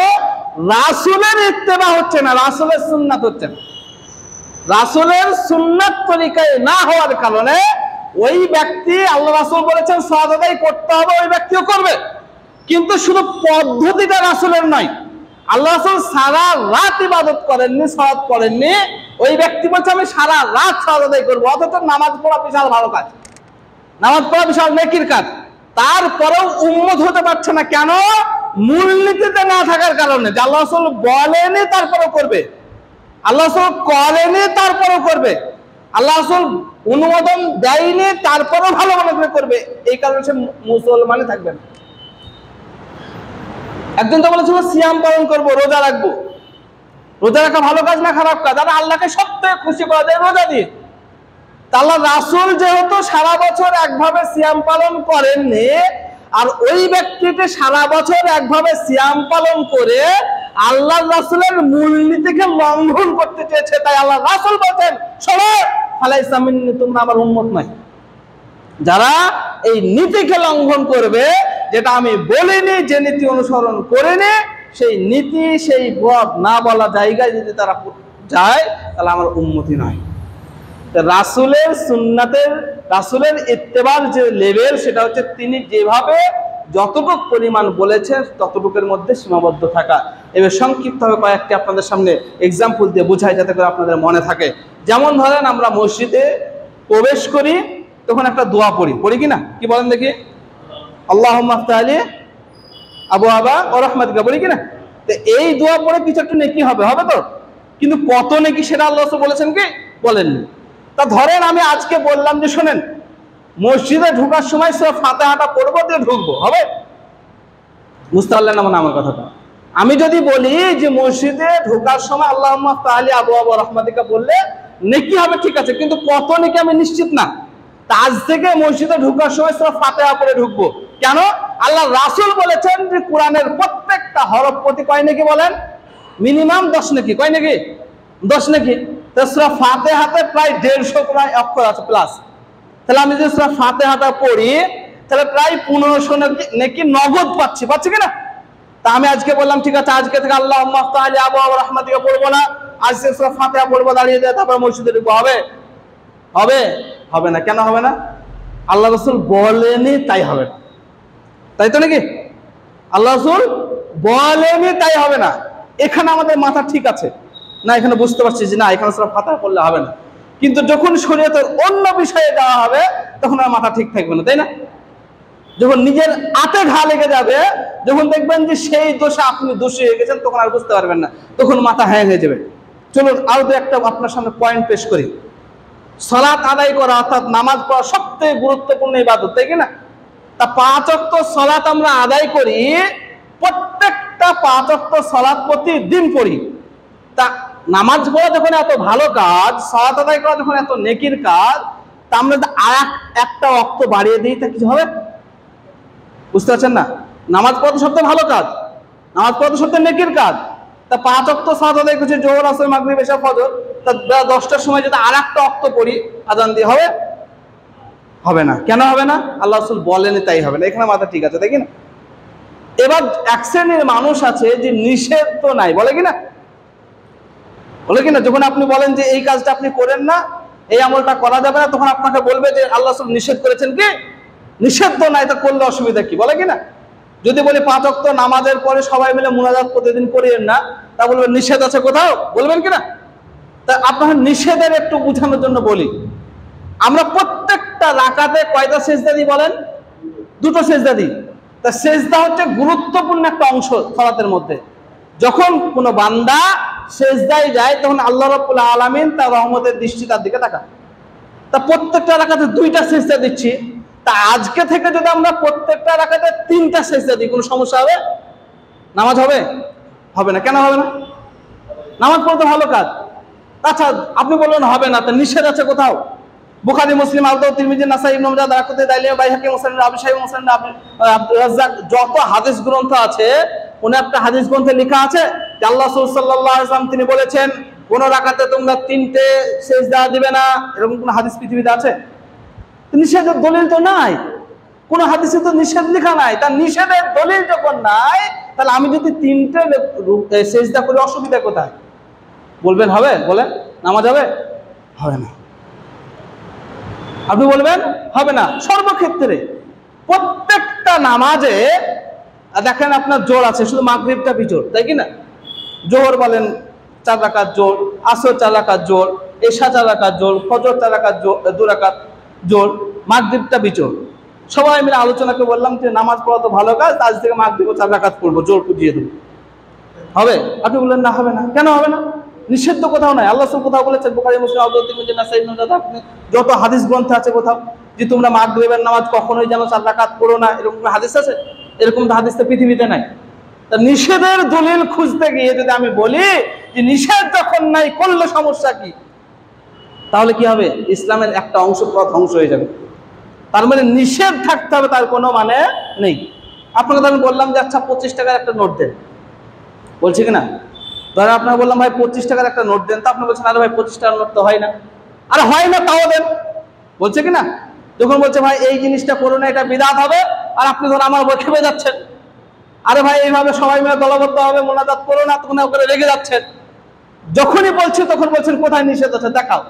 A: রাসূলের ইত্তেবা হচ্ছে না, রাসূলের সুন্নাত হচ্ছে না। রাসূলের সুন্নাত তরিকায় না হওয়ার কারণে ওই ব্যক্তি, আল্লাহ রাসূল বলেছেন সালাত আদায় করতে হবে, ওই ব্যক্তিও করবে, কিন্তু শুধু পদ্ধতিটা রাসূলের নয়। আল্লাহ রাসূল সারা রাত ইবাদত করেননি, সালাত করেননি, ওই ব্যক্তি বলছে আমি সারা রাত সালাত আদায় করবো, অথচ নামাজ পড়া বিশাল ভালো কাজ, নামাজ পড়া বিশাল নেকির কাজ, তারপরেও উম্মত হতে পারছে না। কেন? মূলনীতিতে না থাকার কারণে। যে আল্লাহ রাসূল বলেনি তারপরেও করবে, আল্লাহ রাসূল করেনি তারপরেও করবে, আল্লাহ রাসূল অনুমোদন দেয়নি তারপরেও ভালো মনে করে করবে, এই কারণে সে মুসলমানই থাকবে না। একজন তো বলেছিল সিয়াম পালন করবো, রোজা রাখবো। রোজা রাখা ভালো কাজ না খারাপ কাজ? আর আল্লাহকে সবথেকে খুশি করা যায় রোজা দিয়ে। আল্লাহ রাসূল যেহেতু সারা বছর একভাবে সিয়াম পালন করেননি, আর ওই ব্যক্তিকে সারা বছর একভাবে সিয়াম পালন করে আল্লাহ রাসূলের মূলনীতিকে লঙ্ঘন করতে চেয়েছে, তাই আল্লাহ রাসূল বলেন শোনো, ফালাইসা মিন্নি, তোমরা আমার উম্মত নয়। যারা এই নীতিকে লঙ্ঘন করবে, যেটা আমি বলিনি, যে নীতি অনুসরণ করেনি, সেই নীতি সেই পথ না বলা জায়গায় যদি তারা যায়, তাহলে আমার উম্মতি নয়। রাসূলের সুন্নাতের, রাসূলের ইত্তেবার যে লেভেল, সেটা হচ্ছে তিনি যেভাবে যতটুকু পরিমাণ বলেছেন ততটুকুর মধ্যে সীমাবদ্ধ থাকা। এবার সংক্ষিপ্তভাবে কয়েকটি আপনাদের সামনে এক্সাম্পল দিয়ে বোঝাই, যাতে করে আপনাদের মনে থাকে। যেমন ধরেন, আমরা মসজিদে প্রবেশ করি, তখন একটা দোয়া পড়ি কিনা? কি বলেন দেখি? আল্লাহুম্মা আফতাহ আলী আবওয়াবা ওয়া রাহমাতিকা, বলি কিনা? তো এই দোয়া পড়ে কিছু একটা নেকি হবে তো, কিন্তু কত নেকি সেটা আল্লাহ রাসূল বলেছেন কি? বলেননি। তা ধরেন আমি আজকে বললাম যে শোনেন, মসজিদে ঢোকার সময় সূরা ফাতিহাটা পড়বো, দিয়ে ঢুকবো, হবে? বুঝতে পারলেন না আমার কথাটা? আমি যদি বলি যে মসজিদে ঢোকার সময় আল্লাহুম্মা আফতাহ আলী আবওয়াবা ওয়া রাহমাতিকা বললে নেকি হবে, ঠিক আছে, কিন্তু কত নেকি আমি নিশ্চিত না। আজ থেকে মসজিদে ঢোকার সময় সূরা ফাতিহা পড়ে ঢুকবো। কেন? আল্লাহ রাসূল বলেছেন যে কোরআনের প্রত্যেকটা হরফ প্রতি কয় নেকি বলেন? মিনিমাম 10 নেকি। কয় নেকি? 10 নেকি। তো সূরা ফাতিহাতে প্রায় 150 অক্ষর আছে প্লাস। তাহলে আমি যদি সূরা ফাতিহাটা পড়ি, তাহলে প্রায় 1500 নেকি নগদ পাচ্ছি কিনা? তা আমি আজকে বললাম ঠিক আছে, আজকে থেকে আল্লাহুম্মা আফতাহ আলী আবওয়াবা ওয়া রাহমাতিকা পড়বো না, আজকে সূরা ফাতিহা পড়বো, দাঁড়িয়ে দিয়ে তারপর মসজিদে ঢুকবো, হবে? হবে না। কেন হবে না? আল্লাহ রাসূল বলেনি তাই হবে না, তাই তো নাকি? আল্লাহ রাসূল বলেনি তাই হবে না। এখানে আমাদের মাথা ঠিক আছে না, এখানে বুঝতে পারছি যে না, এখানে সূরা ফাতিহা পড়লে হবে না, কিন্তু যখন শরীয়তের অন্য বিষয়ে যাওয়া হবে তখন আর মাথা ঠিক থাকবে না, তাই না? যখন নিজের আতে ঘা লেগে যাবে, যখন দেখবেন যে সেই দোষে আপনি দোষী হয়ে গেছেন, তখন আর বুঝতে পারবেন না, তখন মাথা হ্যাং হয়ে যাবে। চলুন আরো একটা আপনার সামনে পয়েন্ট পেশ করি। সালাত আদায় করা, অর্থাৎ নামাজ পড়া সবথেকে গুরুত্বপূর্ণ ইবাদত, তাই কিনা? তা 5 ওয়াক্ত সালাত আমরা আদায় করি, প্রত্যেকটা 5 ওয়াক্ত সালাত প্রতিদিন পড়ি। তা নামাজ পড়া যখন এত ভালো কাজ, সালাত আদায় করা যখন এত নেকির কাজ, তা আমরা আর একটা ওয়াক্ত বাড়িয়ে দিই, তা কিছু হবে? বুঝতে পারছেন না? নামাজ পড়া তো সবথেকে ভালো কাজ, নামাজ পড়া তো সবথেকে নেকির কাজ। তা 5 ওয়াক্ত সালাত আদায় করছি, জোহর, আসর, মাগরিব, এশা, ফজর, তা 10টার সময় যদি আর একটা ওয়াক্ত পড়ি, আজান দিয়ে, হবে না। কেন হবে না? আল্লাহ রাসূল বলেনি তাই হবে না। এখানে মাথা ঠিক আছে, তাই কিনা? এবার এক শ্রেণীর মানুষ আছে যে নিষেধ তো নাই, বলে কিনা? যখন আপনি বলেন যে এই কাজটা আপনি করেন না, এই আমলটা করা যাবে না, তখন আপনাকে বলবে যে আল্লাহ রাসূল নিষেধ করেছেন কি? নিষেধ তো নাই, তা করলে অসুবিধা কি, বলে কিনা? যদি বলি 5 ওয়াক্ত নামাজের পরে সবাই মিলে মুনাজাত প্রতিদিন করিয়েন না, তা বলবেন নিষেধ আছে কোথাও, বলবেন কিনা? তা আপনার নিষেধের একটু বোঝানোর জন্য বলি, আমরা প্রত্যেকটা রাকাতে কয়টা সেজদা দিই বলেন? 2টো সেজদা দিই। তা সেজদা হচ্ছে গুরুত্বপূর্ণ একটা অংশ সালাতের মধ্যে। যখন কোনো বান্দা সেজদায় যায়, তখন আল্লাহ রাব্বুল আলামিন তার রহমতের দৃষ্টি তার দিকে তাকায়। তা প্রত্যেকটা রাকাতে 2টা সেজদা দিচ্ছি, তা আজকে থেকে যদি আমরা প্রত্যেকটা রাকাতে 3টা সেজদা দিই, কোনো সমস্যা হবে? নামাজ হবে না। কেন হবে না? নামাজ পড়তে ভালো কাজ। আচ্ছা, আপনি বললেন হবে না, তা নিষেধ আছে কোথাও? বুখারী, মুসলিম, আবু দাউদ, তিরমিজি, নাসাঈ, ইবনে মাজাহ, দারাকুতনি, দাইলিমা, বাইহাকী, মুসনাদ, আবু শাইবা, মুসনাদ আব্দুর রাজ্জাক, যত হাদিস গ্রন্থ আছে, কোন একটা হাদিস গ্রন্থে লেখা আছে যে আল্লাহ রাসূল সাল্লাল্লাহু আলাইহি ওয়াসাল্লাম তিনি বলেছেন কোন রাকাতে তোমরা 3টে সিজদা দিবে না, এরকম কোন হাদিস পৃথিবীতে আছে? নিষেধের দলিল তো নাই, কোন হাদিসে তো নিষেধ লেখা নাই। তার নিষেধের দলিল যখন নাই, তাহলে আমি যদি 3টে সেজদা করি অসুবিধা কোথায়? বলবেন হবে? বলেন নামাজ হবে? হবে না। আপনি বলবেন হবে না। সর্বক্ষেত্রে প্রত্যেকটা নামাজে দেখেন আপনার জোর আছে, শুধু মাগরিবটা বিজোড়, তাই কি না? জোহর বলেন 4 রাকাত জোর, আসর 4 রাকাত জোর, এশা 4 রাকাত জোর, ফজর 4 রাকাত জোর, 2 রাকাত জোর, মাগরিবটা বিজোড়। সবাই মিলে আলোচনাকে বললাম যে নামাজ পড়া তো ভালো কাজ, আজ থেকে মাগরিব 4 রাকাত পড়বো, জোর পুজিয়ে দেবো, হবে? আপনি বললেন না, হবে না। কেন হবে না? নিষিদ্ধ কোথাও নাই। আল্লাহ রাসূল কোথাও বলেছেন, বুখারী মুসলিম আবু দাউদ নাসাঈ আপনি যত হাদিস গ্রন্থ আছে কোথাও যে তোমরা মাগরিবের নামাজ কখনোই যেন 4 রাকাত পড়ো না, এরকম হাদিস আছে? এরকম হাদিস তো পৃথিবীতে নাই। তা নিষেধের দলিল খুঁজতে গিয়ে যদি আমি বলি যে নিষেধ যখন নাই, করলে সমস্যা কি? তাহলে কি হবে? ইসলামের একটা অংশ পুরো ধ্বংস হয়ে যাবে। তার মানে নিষেধ থাকতে হবে, তার কোনো মানে নেই। আপনাকে আমি বললাম যে আচ্ছা 25 টাকার একটা নোট দেন, বলছি কিনা? ধরেন আপনাকে বললাম ভাই 25 টাকার একটা নোট দেন, তা আপনি বলছেন আরে ভাই 25 টাকার নোট তো হয় না। আরে হয় না তাও দেন, বলছে কিনা? যখন বলছে ভাই এই জিনিসটা করো না, এটা বিদআত হবে, আর আপনি ধরুন আমার উপর খেপে যাচ্ছেন, আরে ভাই এইভাবে সবাই মিলে দলবদ্ধ হবে মোনাজাত করো না, তখন ওপরে রেগে যাচ্ছেন। যখনই বলছি তখন বলছেন কোথায় নিষেধ আছে দেখাও।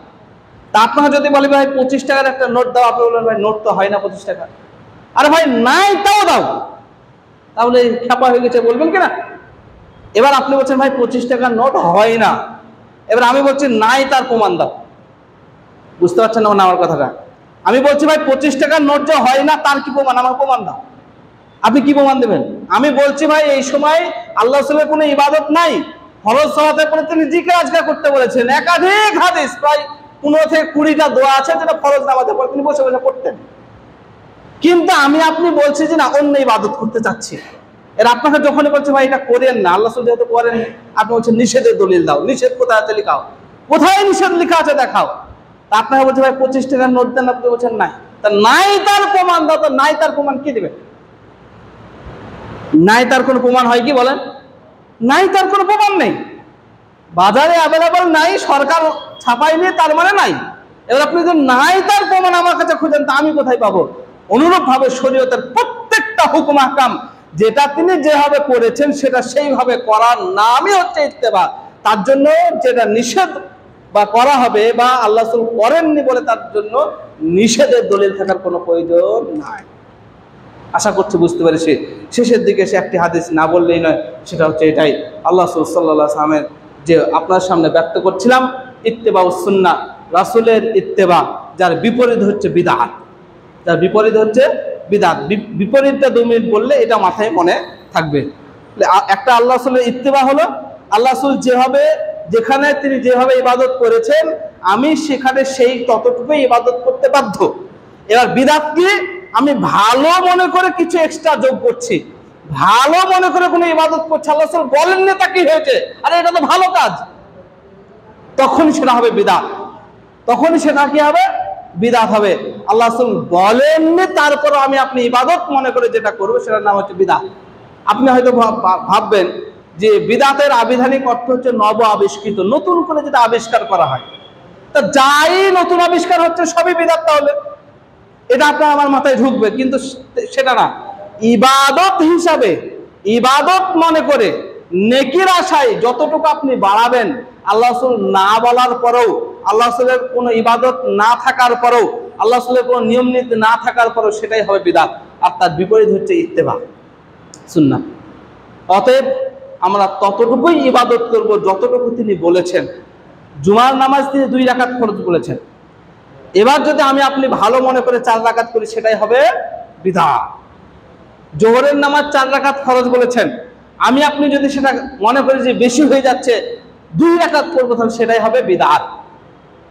A: তা আপনাকে যদি বলি ভাই 25 টাকার একটা নোট দাও, আপনি বলবেন ভাই নোট তো হয় না 25 টাকা। আরে ভাই নাই তাও দাও, তাহলে খেপা হয়ে গেছে, বলবেন কিনা? এবার আপনি বলছেন ভাই 25 টাকার নোট হয় না, এবার আমি বলছি নাই, তার প্রমাণ দাও। বুঝতে পারছেন না আমার কথাটা? আমি বলছি ভাই 25 টাকার নোট যে হয় না, তার কি প্রমাণ? আমার প্রমাণ দাও। আপনি কি প্রমাণ দেবেন? আমি বলছি ভাই এই সময় আল্লাহ রাসূলের কোনো ইবাদত নাই, ফরজ সালাতের পরে তিনি জিকির আজকার করতে বলেছেন। একাধিক হাদিস, প্রায় 15 থেকে 20টা দোয়া আছে যেটা ফরজ নামাজের পরে তিনি বসে বসে পড়তেন। কিন্তু আমি আপনি বলছি যে না, অন্য ইবাদত করতে চাচ্ছি। এর আপনাকে যখনই বলছে ভাই এটা করেন না, আল্লাহ রাসূল যেহেতু করেন, আপনি বলছেন নিষেধের দলিল দাও। নিষেধ কোথায় আছে লিখাও, কোথায় নিষেধ লেখা আছে দেখাও। তা আপনাকে বলছে ভাই 25 টাকার নোট দেন, আপনি বলছেন নাই। তা নাই তার প্রমাণ দাও। তো নাই তার প্রমাণ কি দিবেন? নাই তার কোনো প্রমাণ হয় কি বলেন? নাই তার কোনো প্রমাণ নেই, বাজারে অ্যাভেলেবল নাই, সরকার ছাপায়নি, তার মানে নাই। এবার আপনি যদি নাই তার প্রমাণ আমার কাছে খুঁজেন, তা আমি কোথায় পাবো? অনুরূপ ভাবে শরীয়তের প্রত্যেকটা হুকুম আহকাম যেটা তিনি যেভাবে করেছেন সেটা সেইভাবে করার নামই হচ্ছে ইত্তেবা। তার জন্য যেটা নিষেধ বা করা হবে বা আল্লাহ রাসূল করেননি বলে তার জন্য নিষেধের দলিল থাকার কোনো প্রয়োজন নাই। আশা করছি বুঝতে পেরেছি। শেষের দিকে সে একটি হাদিস না বললেই নয়, সেটা হচ্ছে এটাই, আল্লাহ রাসূল সাল্লাল্লাহু আলাইহি ওয়াসাল্লামের যে আপনার সামনে ব্যক্ত করছিলাম, ইত্তেবাউস সুন্নাহ, রাসূলের ইত্তেবা, যার বিপরীত হচ্ছে বিদআত। যার বিপরীত হচ্ছে বিদআত। বিপরীতটা 2 মিনিট বললে এটা মাথায় মনে থাকবে। একটা আল্লাহ রাসূলের ইত্তেবা হলো আল্লাহ রাসূল যেভাবে, যেখানে তিনি যেভাবে ইবাদত করেছেন আমি সেখানে সেই ততটুকুই ইবাদত করতে বাধ্য। এবার বিদআত কি? আমি ভালো মনে করে কিছু এক্সট্রা যোগ করছি, ভালো মনে করে কোনো ইবাদত করছে, আল্লাহ রাসূল বলেননি তা কি হয়েছে, আরে এটা তো ভালো কাজ, তখনই সেটা হবে বিদআত। তখনই সেটা কি হবে? বিদআত হবে। আল্লাহ রাসূল বলেননি তারপর আমি আপনি ইবাদত মনে করে যেটা করব সেটার নাম হচ্ছে বিদআত। আপনি হয়তো ভাববেন যে বিদআতের আবিধানিক অর্থ হচ্ছে নব আবিষ্কৃত, নতুন করে যেটা আবিষ্কার করা হয়। তা যাই নতুন আবিষ্কার হচ্ছে সবই বিদআত, তাহলে এটা আপনার আমার মাথায় ঢুকবে, কিন্তু সেটা না। ইবাদত হিসাবে, ইবাদত মনে করে নেকির আশায় যতটুকু আপনি বাড়াবেন, আল্লাহ রাসূল না বলার পরেও, আল্লাহ রাসূলের কোনো ইবাদত না থাকার পরেও, আল্লাহ রাসূলের কোনো নিয়ম নীতি না থাকার পরেও সেটাই হবে বিদআত। আর তার বিপরীত হচ্ছে ইত্তেবা সুন্নাহ। অতএব আমরা ততটুকুই ইবাদত করব যতটুকু তিনি বলেছেন। জুমার নামাজ তিনি 2 রাকাত ফরজ বলেছেন, এবার যদি আমি আপনি ভালো মনে করে 4 রাকাত করি সেটাই হবে বিদআত। জোহরের নামাজ 4 রাকাত ফরজ বলেছেন, আমি আপনি যদি সেটা মনে করি যে বেশি হয়ে যাচ্ছে 2 রাকাত করবো, তাহলে সেটাই হবে বিদআত।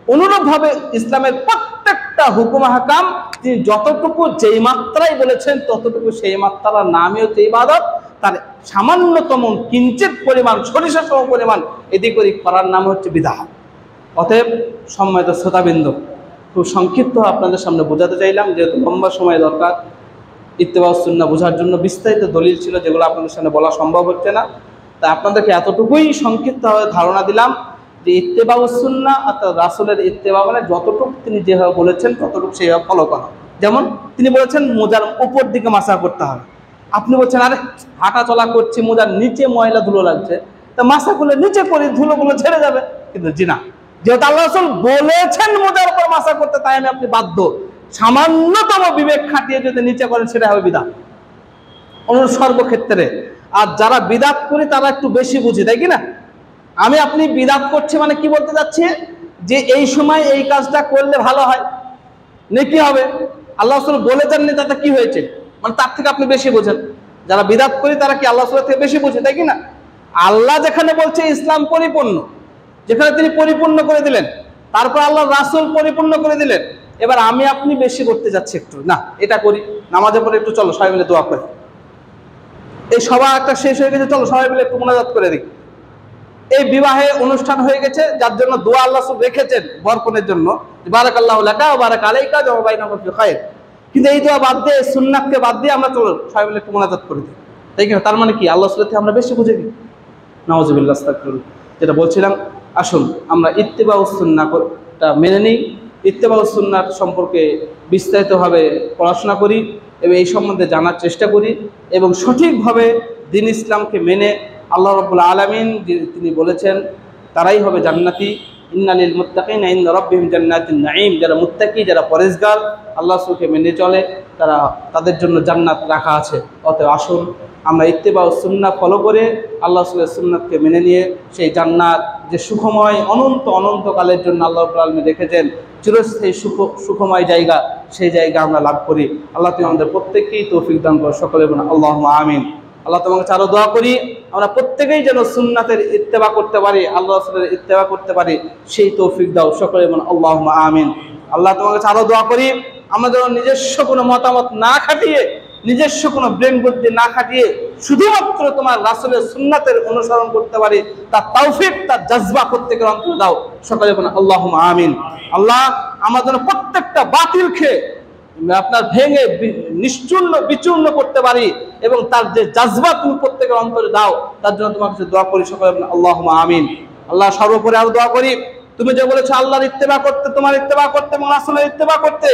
A: অনুরূপভাবে ইসলামের প্রত্যেকটা হুকুম আহকাম তিনি যতটুকু যেই মাত্রায় বলেছেন ততটুকু সেই মাত্রার নামই হচ্ছে ইবাদত। তার সামান্যতম কিঞ্চিত পরিমাণ, সরিষা সম পরিমাণ এদিক ওদিক করার নাম হচ্ছে বিদআত। অতএব সম্মানিত শ্রোতাবৃন্দ, খুব সংক্ষিপ্ত আপনাদের সামনে বোঝাতে চাইলাম, যেহেতু লম্বা সময় দরকার ইত্তেবাউস সুন্নাহ বোঝার জন্য। বিস্তারিত দলিল ছিল যেগুলো আপনাদের সামনে বলা সম্ভব হচ্ছে না, তাই আপনাদেরকে এতটুকুই সংক্ষিপ্তভাবে ধারণা দিলাম যে ইত্তেবাউস সুন্নাহ অর্থাৎ রাসূলের ইত্তেবা মানে যতটুকু তিনি যেভাবে বলেছেন ততটুকু সেইভাবে ফলো করা। যেমন তিনি বলেছেন মোজার উপর দিকে মাসা করতে হবে, আপনি বলছেন আরে হাঁটা চলা করছি, মোজার নিচে ময়লা ধুলো লাগছে, তা মাথা খুলে নিচে করি, ধুলোগুলো ঝেড়ে যাবে। কিন্তু জি না, যেহেতু আল্লাহ রাসূল বলেছেন মোজার উপর মাথা করতে, তাই আমি আপনি বাধ্য। সামান্যতম বিবেক খাটিয়ে যদি নিচে করেন সেটা হবে বিদআত অন্য সর্বক্ষেত্রে। আর যারা বিদআত করি তারা একটু বেশি বুঝি, তাই কি না? আমি আপনি বিদআত করছি মানে কি বলতে যাচ্ছি, যে এই সময় এই কাজটা করলে ভালো হয়, নেকি হবে। আল্লাহ রাসূল বলেছেন না, তাতে কি হয়েছে, মানে তার থেকে আপনি বেশি বোঝেন। যারা বিদআত করি তারা কি আল্লাহ রাসূলের থেকে বেশি বোঝে, তাই কি না? আল্লাহ যেখানে বলছে ইসলাম পরিপূর্ণ, যেখানে তিনি পরিপূর্ণ করে দিলেন, তারপর আল্লাহ রাসূল পরিপূর্ণ করে দিলেন, এবার আমি আপনি বেশি করতে যাচ্ছি, একটু না এটা করি, নামাজের পরে একটু চলো সবাই মিলে দোয়া করি, এই সভা একটা শেষ হয়ে গেছে, চলো সবাই মিলে একটু মোনাজাত করে দিই। এই বিবাহে অনুষ্ঠান হয়ে গেছে, যার জন্য দোয়া আল্লাহ রাসূল রেখেছেন বরকনের জন্য, বারাকাল্লাহু লাকা ওয়া বারাকা আলাইকা ওয়া বাইনাকুম ফি খায়র, কিন্তু এই দোয়া বাদ দিয়ে, সুন্নাতকে বাদ দিয়ে আমরা চলো সবাই মিলে একটু মোনাজাত করে দিই, তাই কি না? তার মানে কি আল্লাহ রাসূলের থেকে আমরা বেশি বুঝে দিই। নাউযুবিল্লাহ, আস্তাগফিরুল্লাহ। যেটা বলছিলাম, আসুন আমরা ইত্তিবাউস সুন্নাহটা মেনে নিই, ইত্তিবাউস সুন্নাহ সম্পর্কে বিস্তারিতভাবে পড়াশোনা করি এবং এই সম্বন্ধে জানার চেষ্টা করি, এবং সঠিকভাবে দ্বীন ইসলামকে মেনে আল্লাহ রাব্বুল আলামিন তিনি বলেছেন তারাই হবে জান্নাতি। ইন্না লিল মুত্তাকিনা ইনদা রাব্বিহিম জান্নাতুন নাঈম, যারা মুত্তাকি, যারা পরেজগার, আল্লাহ রাসূলকে মেনে চলে, তাদের জন্য জান্নাত রাখা আছে। অতএব আসুন আমরা ইত্তিবাউস সুন্নাহ ফলো করে আল্লাহ রাসূলের সুন্নাতকে মেনে নিয়ে সেই জান্নাত, যে সুখময় অনন্তকালের জন্য আল্লাহ রাব্বুল আলামিন রেখেছেন, চিরস্থায়ী সুখময় জায়গা, সেই জায়গা আমরা লাভ করি। আল্লাহ তুমি আমাদের প্রত্যেককেই তৌফিক দান করো, সকলে বলুন আল্লাহুম্মা আমিন। আল্লাহ তোমাকে আরো দোয়া করি আমরা প্রত্যেকেই যেন সুন্নাতের ইত্তেবা করতে পারি, আল্লাহ রাসূলের ইত্তেবা করতে পারি, সেই তৌফিক দাও, সকলে বলুন আল্লাহুম্মা আমিন। আল্লাহ তোমাকে আরো দোয়া করি আমরা যেন নিজস্ব কোনো মতামত না খাটিয়ে, নিজস্ব কোনো ব্রেন বুদ্ধি না খাটিয়ে শুধুমাত্র তোমার রাসূলের সুন্নাতের অনুসরণ করতে পারি, তার তৌফিক, তার জজবা প্রত্যেকের অন্তরে দাও, সকলে বলুন আল্লাহুম্মা আমিন। আল্লাহ আমাদের প্রত্যেকটা বাতিলকে আপনার ভেঙে নিশ্চূর্ণ বিচূর্ণ করতে পারি, এবং তার যে জজবা তুমি প্রত্যেকের অন্তরে দাও, তার জন্য তোমার কাছে দোয়া করি, সকলে বলুন আল্লাহুম্মা আমিন। আল্লাহ সর্বোপরি আরো দোয়া করি, তুমি যে বলেছো আল্লাহর ইত্তেবা করতে, তোমার ইত্তেবা করতে এবং রাসূলের ইত্তেবা করতে,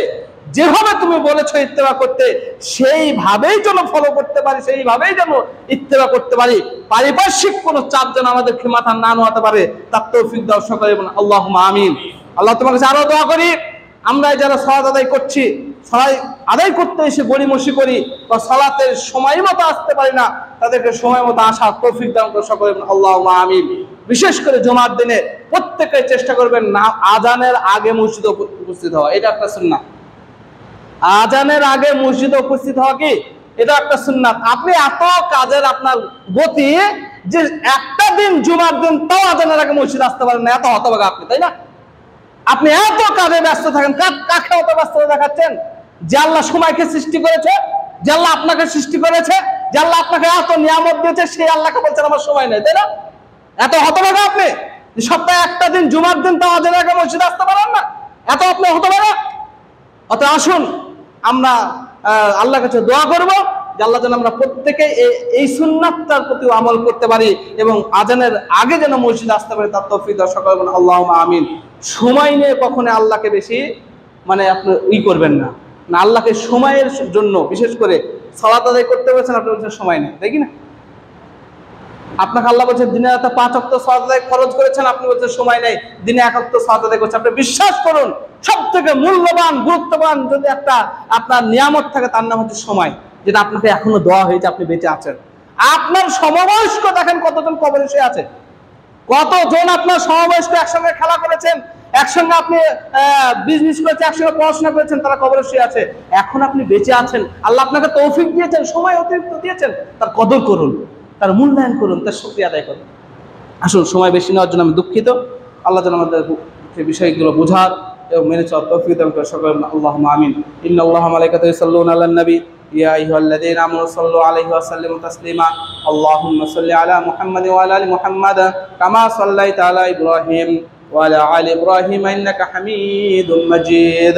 A: যেভাবে তুমি বলেছো ইত্তেবা করতে, সেইভাবেই যেন ফলো করতে পারি, সেইভাবেই যেন ইত্তেবা করতে পারি। পারিপার্শ্বিক কোনো চাপ যেন আমাদেরকে মাথা না নোয়াতে পারে, তার তৌফিক দাও, সকলে বলুন আল্লাহুম্মা আমিন। আল্লাহ তোমার কাছে আরো দোয়া করি, আমরা যারা সালাত আদায় করছি, সালাত আদায় করতে এসে গড়িমসি করি বা সালাতের সময় মতো আসতে পারি না, তাদেরকে সময় মতো আসার তৌফিক দান করো, সকলে বলুন আল্লাহুম্মা আমিন। বিশেষ করে জুমার দিনে প্রত্যেকে চেষ্টা করবেন না আজানের আগে মসজিদে উপস্থিত হওয়া, এটা একটা সুন্নাহ। আজানের আগে মসজিদে উপস্থিত হওয়া কি এটা একটা সুন্নাত। আপনি এত কাজের আপনার গতি যে একটা দিন জুমার দিন তাও আজানের আগে মসজিদে আসতে পারেন না, এত হতভাগা আপনি, তাই না? আপনি এত কাজে ব্যস্ত থাকেন, কাকে অত ব্যস্ততা দেখাচ্ছেন? যে আল্লাহ সময়কে সৃষ্টি করেছে, যে আল্লাহ আপনাকে সৃষ্টি করেছে, যে আল্লাহ আপনাকে এত নিয়ামত দিয়েছে, সেই আল্লাহকে বলছেন আমার সময় নেই, তাই না? এত হতভাগা আপনি, সপ্তাহে একটা দিন জুমার দিন তাও আজানের আগে মসজিদে আসতে পারেন না, এত আপনি হতভাগা। অত আসুন আমরা আল্লাহর কাছে দোয়া করব যে আল্লাহ যেন আমরা প্রত্যেকে এই সুন্নাতটার প্রতি আমল করতে পারি এবং আজানের আগে যেন মসজিদে আসতে পারি, তার তৌফিক দাও, সকলে বলুন আল্লাহুম্মা আমিন। সময় নিয়ে কখনো আল্লাহকে বেশি মানে আপনি করবেন না, না আল্লাহকে সময়ের জন্য, বিশেষ করে সালাত আদায় করতে বলেছেন, আপনি বলছেন সময় নেই, তাই কি না? আপনাকে আল্লাহ বলছেন দিনে রাতে 5 ওয়াক্ত সালাত আদায় ফরজ করেছেন, আপনি বলছেন সময় নেই, দিনে 1 ওয়াক্ত সালাত আদায় করছেন। আপনি বিশ্বাস করুন, সবথেকে মূল্যবান গুরুত্ববান যদি একটা আপনার নিয়ামত থাকে, তার নাম হচ্ছে সময়, যেটা আপনাকে এখনো দেওয়া হয়েছে, আপনি বেঁচে আছেন। আপনার সমবয়স্ক দেখেন কতজন কবরে শুয়ে আছে, কতজন আপনার সমবয়স্ক একসঙ্গে খেলা করেছেন, একসঙ্গে আপনি বিজনেস করেছেন, একসঙ্গে পড়াশোনা করেছেন, তারা কবরে শুয়ে আছে। এখন আপনি বেঁচে আছেন, আল্লাহ আপনাকে তৌফিক দিয়েছেন, সময় অতিরিক্ত দিয়েছেন, তার কদর করুন, তার মূল্যায়ন করুন, তার শুকরিয়া আদায় করুন। আসুন সময় বেশি নেওয়ার জন্য আমি দুঃখিত। আল্লাহ যেন আমাদের বিষয়গুলো বোঝার এবং মেনে চলার তৌফিক দান করে, সকলে আল্লাহুম্মা আমিন। ইন্নাল্লাহা ওয়া মালাইকাতাহু ইউসাল্লুনা আলান নবী ইয়া আইয়ুহাল্লাযীনা আমানু সাল্লু আলাইহি ওয়া সাল্লিমু তাসলিমা। আল্লাহুম্মা সাল্লি আলা মুহাম্মাদিন ওয়া আলা আলি মুহাম্মাদ কামা সাল্লাইতা আলা ইব্রাহিম ওয়া আলা আলি ইব্রাহিম ইন্নাকা হামিদুম মাজিদ।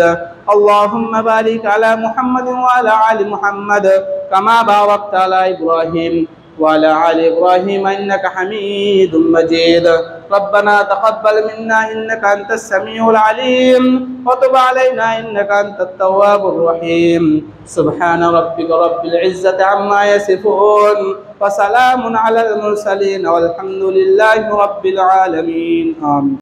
A: আল্লাহুম্মা বারিক আলা মুহাম্মাদিন ওয়া আলা আলি মুহাম্মাদ কামা বারাকতা আলা ইব্রাহিম وعلى آل إبراهيم إنك حميد مجيد. ربنا تقبل منا إنك أنت السميع العليم وتب علينا إنك أنت التواب الرحيم. سبحان ربك رب العزة عما يصفون وسلام على المرسلين والحمد لله رب العالمين. آمين.